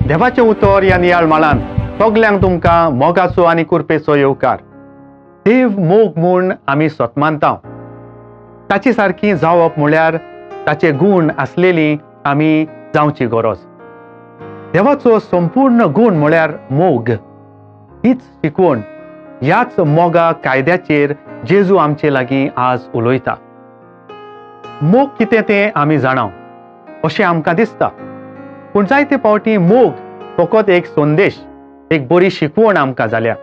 देवाचें उतर ह्या नियाळ माळान सगल्यांक तुमकां मोगाचो आनी कुरपेचो येवकार. देव मोग म्हूण आमी सोतमानता. ताची सारकी जावप म्हळ्यार ताचे गूण आसलेली आमी जावची गरज. देवाचो संपूर्ण गूण म्हळ्यार मोग. हीच शिकवण ह्याच मोगा कायद्याचेर जेजू आमचे लागीं आज उलयता. मोग कितें तें आमी जाणाव अशें आमकां दिसता, पूण जायते फावटी मोग फकत एक संदेश, एक बरी शिकवण आमकां जाल्या.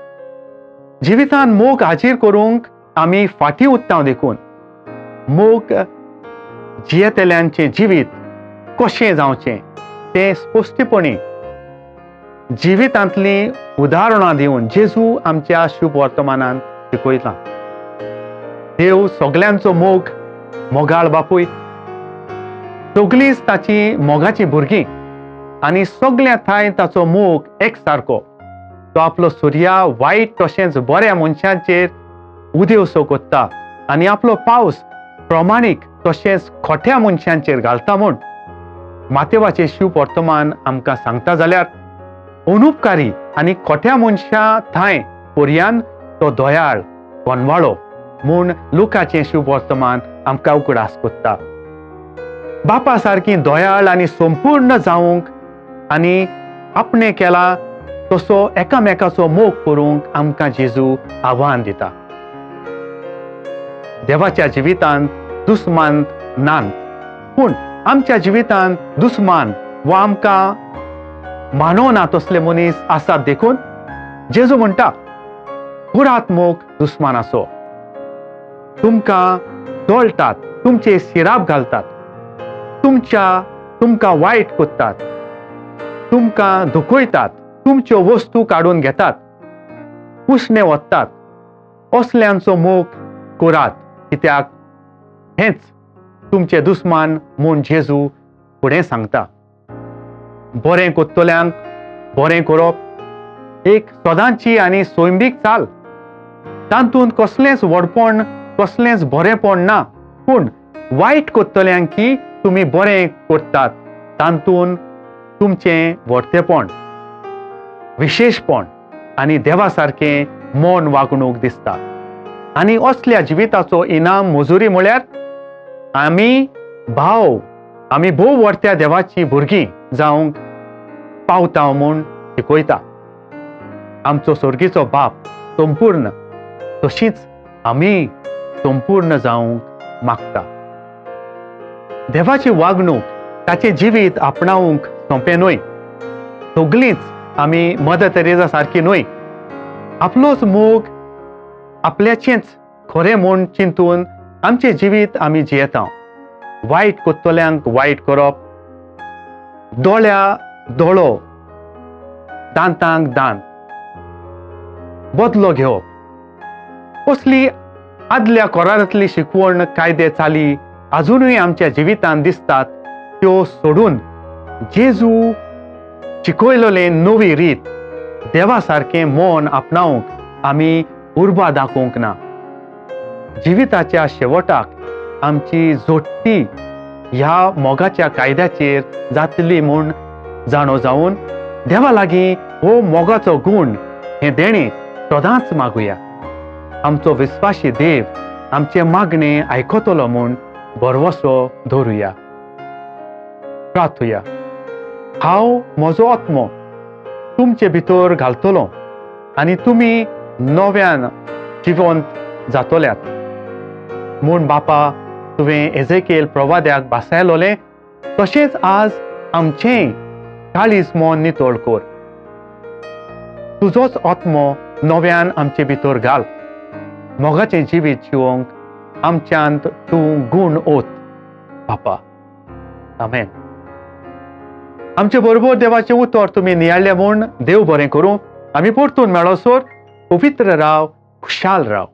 जिवितान मोग हाजीर करूंक आमी फाटीं उत्तांव देखून. मोग जियेतल्यांचें जिवीत कशें जावचें तें स्पश्टपणी जिवितांतलीं उदाहरणां दिवन जेजू आमच्या शुभ वर्तमानांत शिकयता. देव सगल्यांचो मोग मोगाळ बापूय. सगळींच ताची मोगाची भुरगीं आनी सगळ्या थंय ताचो मोग एक सारको. तो आपलो सुर्या वायट तशेंच बऱ्या मनशांचेर उदेवसो कोत्ता आनी आपलो पावस प्रमाणीक तशेंच खोट्या मनशांचेर घालता म्हूण मातेवाचें शुभ वर्तमान आमकां सांगता जाल्यार अनुपकारी आनी खोट्या मनशां थंय पर्यान तो दयाळ कोनवाळो म्हूण लुकाचें शुभ वर्तमान आमकां उगडास कोत्ता. बापा सारकी दयाळ आनी संपूर्ण जावंक आनी आपणे केला तसो एकामेकाचो मोग करूंक आमकां जेजू आव्हान दिता. देवाच्या जिवितांत दुस्मान नात, पूण आमच्या जिवितांत दुस्मान वा आमकां मानोना तसले मनीस आसात देखून जेजू म्हणटा, कुरात मोग दुस्मानाचो. तुमकां दळटात, तुमचे सिराप घालतात, तुमकां वायट कोत्तात, तुमकां दुखयतात, तुमच्यो वस्तू काडून घेतात, पुसणे वत्तात. असल्यांचो मोग कुरात, कित्याक हेच तुमचे दुस्मान म्हूण जेजू फुडें सांगता. बरें कोत्तल्यांक बरें करप एक सदांची आनी सोयंबीक चाल. तातूंत कसलेंच व्हडपण, कसलेंच बरेंपण ना, पूण वायट कोत्तल्यांक की तुमी बरें करतात तातूंत तुमचें व्हडतेपण, विशेशपण आनी देवा सारकें मोन वागणूक दिसता. आनी असल्या जिविताचो इनाम मजुरी म्हळ्यार आमी भोव व्हडत्या देवाची भुरगीं जावंक पावता म्हूण शिकयता. आमचो सर्गीचो बाप संपूर्ण, तशीच आमी संपूर्ण जावंक मागता. देवाची वागणूक, ताचे जिवीत आपणावंक सोंपें न्हय. सगळींच आमी मदर तेरेसा सारकी न्हय. आपलोच मोग आपल्याचेंच खरें म्हूण चिंतून आमचें जिवीत आमी जियेता. वायट कोत्तल्यांक वायट करप, दोळ्या दोळो, दांतांक दांत, बदलो घेवप. असली आदल्या कोरांतली शिकवण कायदे चाली अजुनूय आमच्या जिवितांत दिसतात, त्यो सोडून जेजू शिकयलेली नवी रीत, देवा सारकें मोन आपणावंक आमी उर्बा दाखोवंक ना. जिविताच्या शेवटाक आमची जोडटी ह्या मोगाच्या कायद्याचेर जातली म्हूण जाणो जावन देवा लागीं हो मोगाचो गूण हें देणें सदांच मागुया. आमचो विस्वासी देव आमचे मागणे आयकतलो म्हूण भरवसो दवरुया. प्रार्थुया. हांव म्हजो आत्मो तुमचे भितर घालतलो आनी तुमी नव्यान जिवंत जातल्यात म्हूण बापा तुवें एजेकेल प्रवाद्याक भासायलोलें, तशेंच आज आमचेंय काळीज मोन नितळ कर. तुजोच आत्मो नव्यान आमचे भितर घाल. मोगाचें जिवीत जिवंक आमच्यांत तूं गूण ओत बापा. आमेन. आमचे बरोबर देवाचें उतर तुमी नियाळ्ळें म्हूण देव बरें करूं. आमी परतून मेळोसर पवित्र राव, खुशाल राव.